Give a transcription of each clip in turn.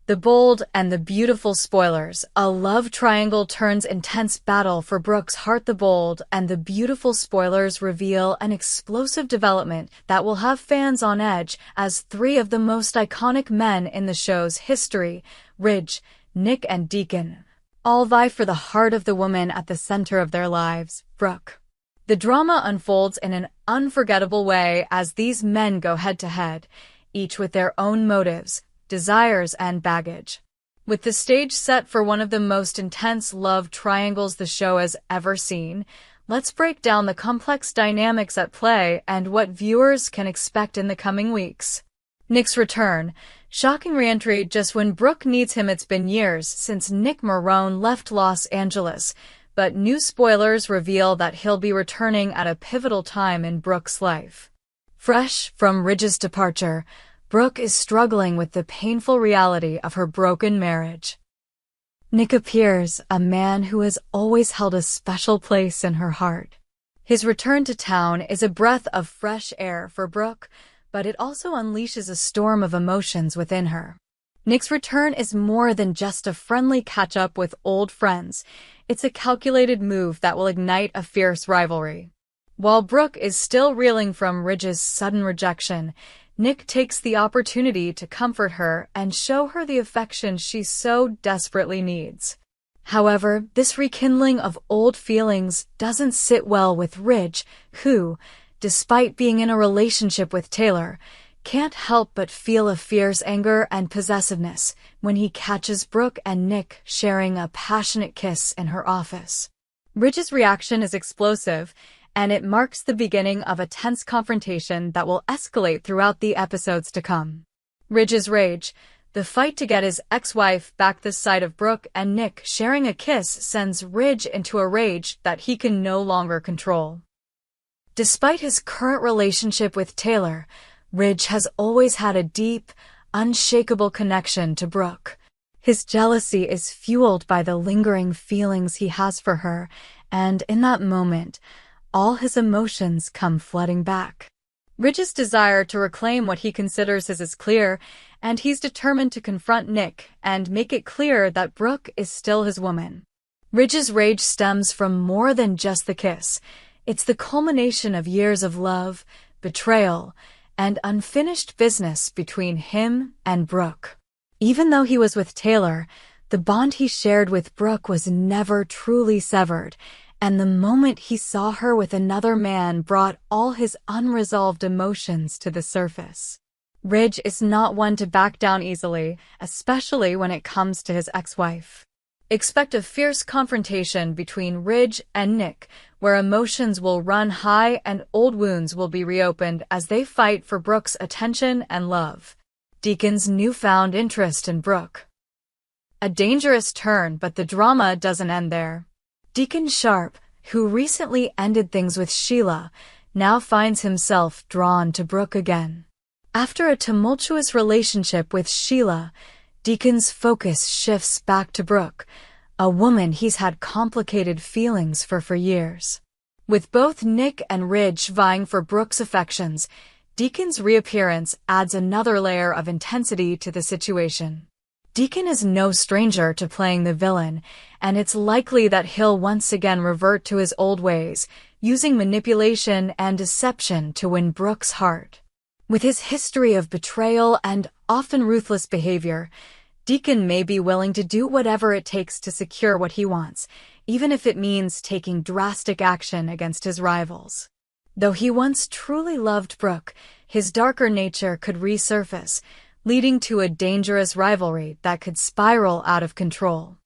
The Bold and the Beautiful Spoilers. A love triangle turns intense battle for Brooke's heart. The Bold and the Beautiful Spoilers reveal an explosive development that will have fans on edge as three of the most iconic men in the show's history, Ridge, Nick, and Deacon, all vie for the heart of the woman at the center of their lives, Brooke. The drama unfolds in an unforgettable way as these men go head-to-head, each with their own motives, desires, and baggage. With the stage set for one of the most intense love triangles the show has ever seen, let's break down the complex dynamics at play and what viewers can expect in the coming weeks. Nick's return. Shocking re-entry just when Brooke needs him. It's been years since Nick Marone left Los Angeles, but new spoilers reveal that he'll be returning at a pivotal time in Brooke's life. Fresh from Ridge's departure, Brooke is struggling with the painful reality of her broken marriage. Nick appears, a man who has always held a special place in her heart. His return to town is a breath of fresh air for Brooke, but it also unleashes a storm of emotions within her. Nick's return is more than just a friendly catch-up with old friends. It's a calculated move that will ignite a fierce rivalry. While Brooke is still reeling from Ridge's sudden rejection, Nick takes the opportunity to comfort her and show her the affection she so desperately needs. However, this rekindling of old feelings doesn't sit well with Ridge, who, despite being in a relationship with Taylor, can't help but feel a fierce anger and possessiveness when he catches Brooke and Nick sharing a passionate kiss in her office. Ridge's reaction is explosive, and it marks the beginning of a tense confrontation that will escalate throughout the episodes to come. Ridge's rage. The fight to get his ex-wife back. The sight of Brooke and Nick sharing a kiss sends Ridge into a rage that he can no longer control. Despite his current relationship with Taylor, Ridge has always had a deep, unshakable connection to Brooke. His jealousy is fueled by the lingering feelings he has for her, and in that moment, all his emotions come flooding back. Ridge's desire to reclaim what he considers his is clear, and he's determined to confront Nick and make it clear that Brooke is still his woman. Ridge's rage stems from more than just the kiss. It's the culmination of years of love, betrayal, and unfinished business between him and Brooke. Even though he was with Taylor, the bond he shared with Brooke was never truly severed, and the moment he saw her with another man brought all his unresolved emotions to the surface. Ridge is not one to back down easily, especially when it comes to his ex-wife. Expect a fierce confrontation between Ridge and Nick, where emotions will run high and old wounds will be reopened as they fight for Brooke's attention and love. Deacon's newfound interest in Brooke. A dangerous turn, but the drama doesn't end there. Deacon Sharp, who recently ended things with Sheila, now finds himself drawn to Brooke again. After a tumultuous relationship with Sheila, Deacon's focus shifts back to Brooke, a woman he's had complicated feelings for years. With both Nick and Ridge vying for Brooke's affections, Deacon's reappearance adds another layer of intensity to the situation. Deacon is no stranger to playing the villain, and it's likely that he'll once again revert to his old ways, using manipulation and deception to win Brooke's heart. With his history of betrayal and often ruthless behavior, Deacon may be willing to do whatever it takes to secure what he wants, even if it means taking drastic action against his rivals. Though he once truly loved Brooke, his darker nature could resurface, leading to a dangerous rivalry that could spiral out of control.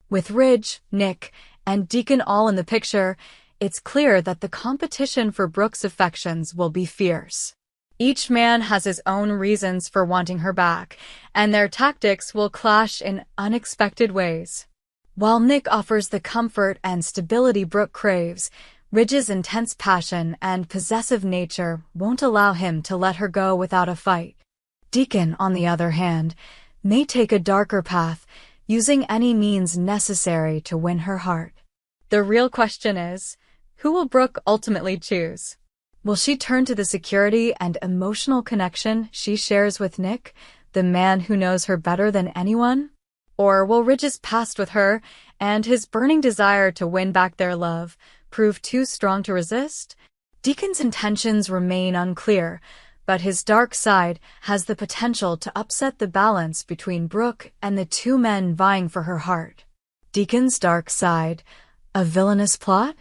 With Ridge, Nick, and Deacon all in the picture, it's clear that the competition for Brooke's affections will be fierce. Each man has his own reasons for wanting her back, and their tactics will clash in unexpected ways. While Nick offers the comfort and stability Brooke craves, Ridge's intense passion and possessive nature won't allow him to let her go without a fight. Deacon, on the other hand, may take a darker path, using any means necessary to win her heart. The real question is, who will Brooke ultimately choose? Will she turn to the security and emotional connection she shares with Nick, the man who knows her better than anyone? Or will Ridge's past with her and his burning desire to win back their love prove too strong to resist? Deacon's intentions remain unclear, but his dark side has the potential to upset the balance between Brooke and the two men vying for her heart. Deacon's dark side, a villainous plot?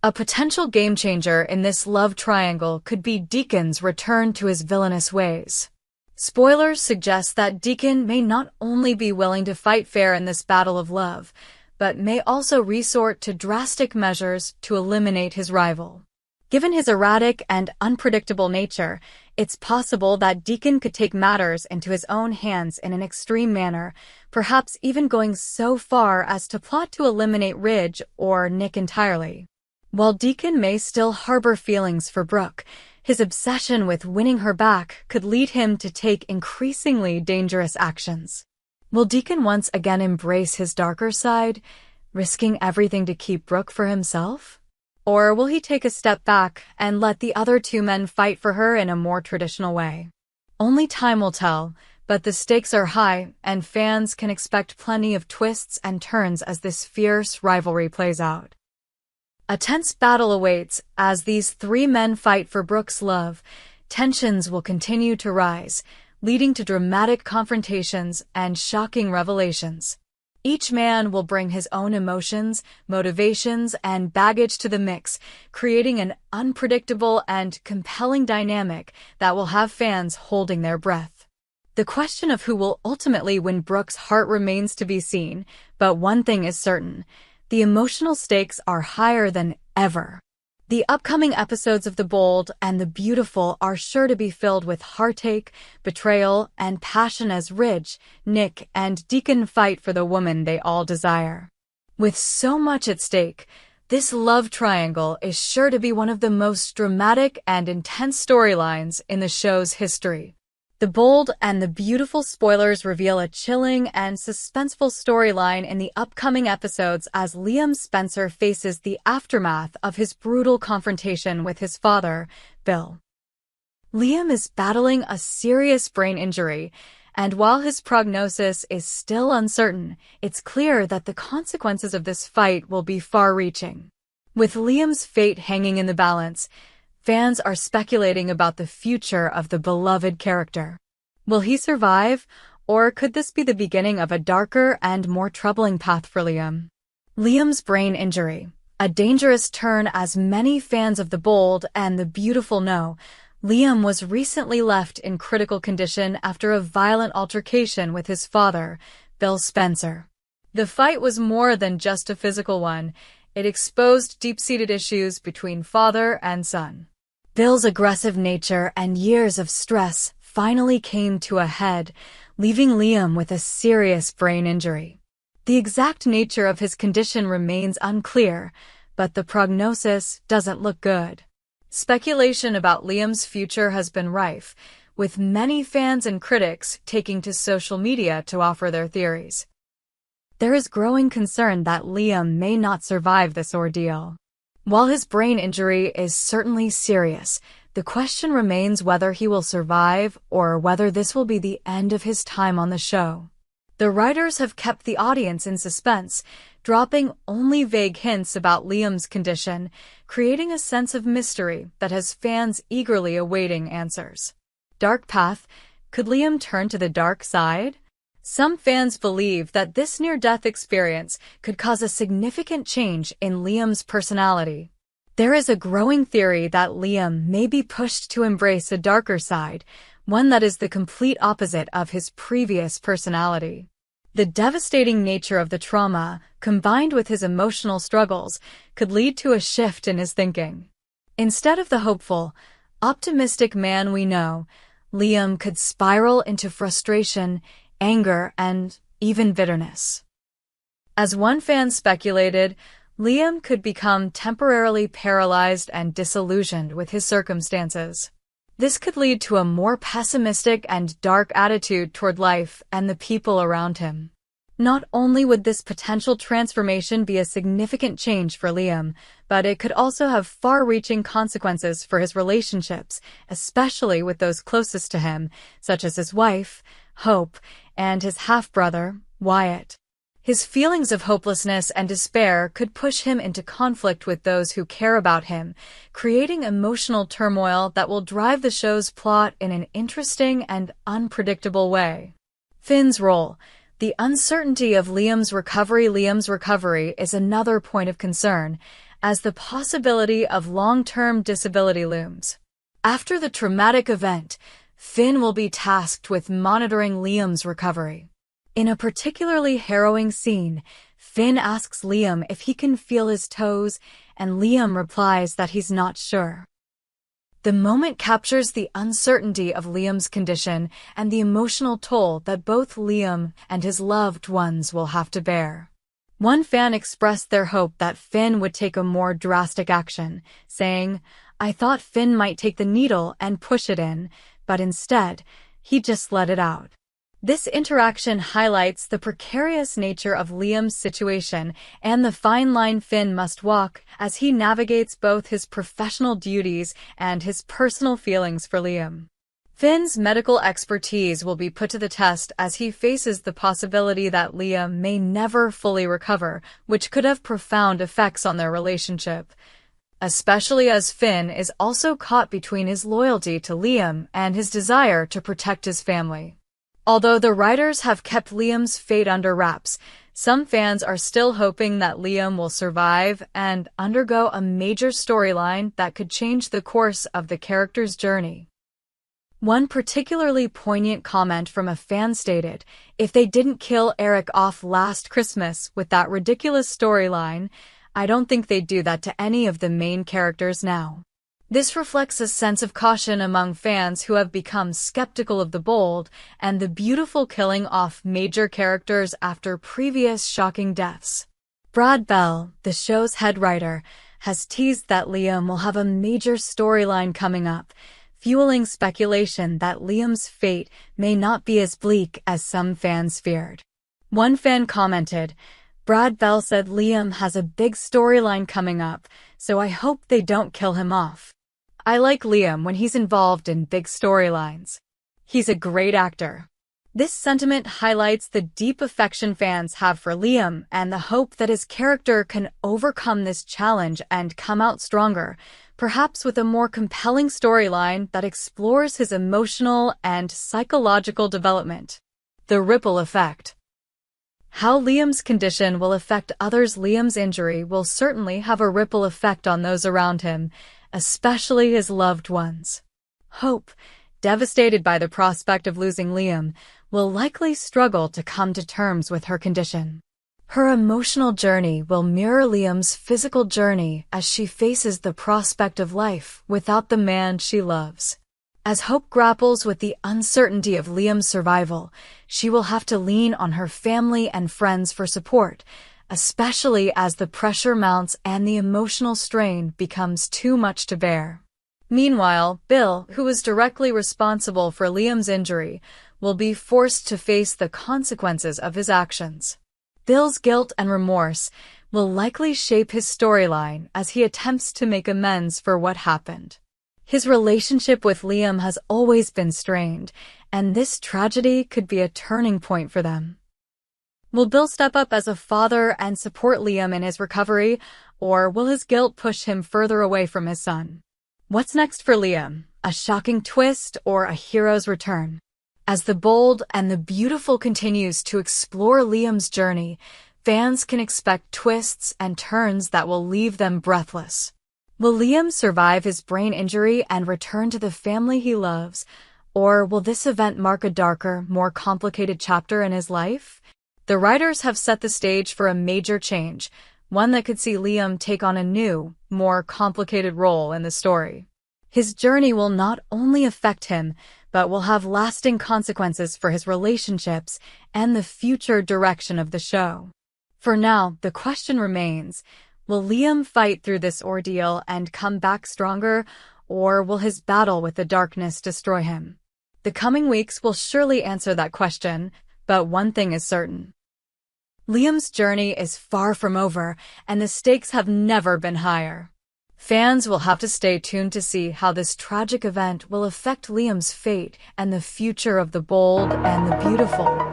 A potential game-changer in this love triangle could be Deacon's return to his villainous ways. Spoilers suggest that Deacon may not only be willing to fight fair in this battle of love, but may also resort to drastic measures to eliminate his rival. Given his erratic and unpredictable nature, it's possible that Deacon could take matters into his own hands in an extreme manner, perhaps even going so far as to plot to eliminate Ridge or Nick entirely. While Deacon may still harbor feelings for Brooke, his obsession with winning her back could lead him to take increasingly dangerous actions. Will Deacon once again embrace his darker side, risking everything to keep Brooke for himself? Or will he take a step back and let the other two men fight for her in a more traditional way? Only time will tell, but the stakes are high, and fans can expect plenty of twists and turns as this fierce rivalry plays out. A tense battle awaits as these three men fight for Brooke's love. Tensions will continue to rise, leading to dramatic confrontations and shocking revelations. Each man will bring his own emotions, motivations, and baggage to the mix, creating an unpredictable and compelling dynamic that will have fans holding their breath. The question of who will ultimately win Brooke's heart remains to be seen, but one thing is certain: the emotional stakes are higher than ever. The upcoming episodes of The Bold and the Beautiful are sure to be filled with heartache, betrayal, and passion as Ridge, Nick, and Deacon fight for the woman they all desire. With so much at stake, this love triangle is sure to be one of the most dramatic and intense storylines in the show's history. The Bold and the Beautiful spoilers reveal a chilling and suspenseful storyline in the upcoming episodes as Liam Spencer faces the aftermath of his brutal confrontation with his father, Bill. Liam is battling a serious brain injury, and while his prognosis is still uncertain, it's clear that the consequences of this fight will be far-reaching. With Liam's fate hanging in the balance, fans are speculating about the future of the beloved character. Will he survive, or could this be the beginning of a darker and more troubling path for Liam? Liam's brain injury, a dangerous turn as many fans of The Bold and the Beautiful know. Liam was recently left in critical condition after a violent altercation with his father, Bill Spencer. The fight was more than just a physical one. It exposed deep-seated issues between father and son. Bill's aggressive nature and years of stress finally came to a head, leaving Liam with a serious brain injury. The exact nature of his condition remains unclear, but the prognosis doesn't look good. Speculation about Liam's future has been rife, with many fans and critics taking to social media to offer their theories. There is growing concern that Liam may not survive this ordeal. While his brain injury is certainly serious, the question remains whether he will survive or whether this will be the end of his time on the show. The writers have kept the audience in suspense, dropping only vague hints about Liam's condition, creating a sense of mystery that has fans eagerly awaiting answers. Dark path: could Liam turn to the dark side? Some fans believe that this near-death experience could cause a significant change in Liam's personality. There is a growing theory that Liam may be pushed to embrace a darker side, one that is the complete opposite of his previous personality. The devastating nature of the trauma, combined with his emotional struggles, could lead to a shift in his thinking. Instead of the hopeful, optimistic man we know, Liam could spiral into frustration, anger, and even bitterness. As one fan speculated, Liam could become temporarily paralyzed and disillusioned with his circumstances. This could lead to a more pessimistic and dark attitude toward life and the people around him. Not only would this potential transformation be a significant change for Liam, but it could also have far-reaching consequences for his relationships, especially with those closest to him, such as his wife, Hope, and his half-brother, Wyatt. His feelings of hopelessness and despair could push him into conflict with those who care about him, creating emotional turmoil that will drive the show's plot in an interesting and unpredictable way. Finn's role. The uncertainty of Liam's recovery is another point of concern, as the possibility of long-term disability looms. After the traumatic event, Finn will be tasked with monitoring Liam's recovery. In a particularly harrowing scene, Finn asks Liam if he can feel his toes, and Liam replies that he's not sure. The moment captures the uncertainty of Liam's condition and the emotional toll that both Liam and his loved ones will have to bear. One fan expressed their hope that Finn would take a more drastic action, saying, "I thought Finn might take the needle and push it in, but instead, he just let it out." This interaction highlights the precarious nature of Liam's situation and the fine line Finn must walk as he navigates both his professional duties and his personal feelings for Liam. Finn's medical expertise will be put to the test as he faces the possibility that Liam may never fully recover, which could have profound effects on their relationship, especially as Finn is also caught between his loyalty to Liam and his desire to protect his family. Although the writers have kept Liam's fate under wraps, some fans are still hoping that Liam will survive and undergo a major storyline that could change the course of the character's journey. One particularly poignant comment from a fan stated, "If they didn't kill Eric off last Christmas with that ridiculous storyline, I don't think they'd do that to any of the main characters now." This reflects a sense of caution among fans who have become skeptical of the bold and the beautiful killing off major characters after previous shocking deaths. Brad Bell, the show's head writer, has teased that Liam will have a major storyline coming up, fueling speculation that Liam's fate may not be as bleak as some fans feared. One fan commented, "Brad Bell said Liam has a big storyline coming up, so I hope they don't kill him off. I like Liam when he's involved in big storylines. He's a great actor." This sentiment highlights the deep affection fans have for Liam and the hope that his character can overcome this challenge and come out stronger, perhaps with a more compelling storyline that explores his emotional and psychological development. The ripple effect. How Liam's condition will affect others. Liam's injury will certainly have a ripple effect on those around him, especially his loved ones. Hope, devastated by the prospect of losing Liam, will likely struggle to come to terms with her condition. Her emotional journey will mirror Liam's physical journey as she faces the prospect of life without the man she loves. As Hope grapples with the uncertainty of Liam's survival, she will have to lean on her family and friends for support, especially as the pressure mounts and the emotional strain becomes too much to bear. Meanwhile, Bill, who is directly responsible for Liam's injury, will be forced to face the consequences of his actions. Bill's guilt and remorse will likely shape his storyline as he attempts to make amends for what happened. His relationship with Liam has always been strained, and this tragedy could be a turning point for them. Will Bill step up as a father and support Liam in his recovery, or will his guilt push him further away from his son? What's next for Liam? A shocking twist or a hero's return? As the bold and the beautiful continues to explore Liam's journey, fans can expect twists and turns that will leave them breathless. Will Liam survive his brain injury and return to the family he loves, or will this event mark a darker, more complicated chapter in his life? The writers have set the stage for a major change, one that could see Liam take on a new, more complicated role in the story. His journey will not only affect him, but will have lasting consequences for his relationships and the future direction of the show. For now, the question remains, will Liam fight through this ordeal and come back stronger, or will his battle with the darkness destroy him? The coming weeks will surely answer that question, but one thing is certain. Liam's journey is far from over, and the stakes have never been higher. Fans will have to stay tuned to see how this tragic event will affect Liam's fate and the future of the bold and the beautiful.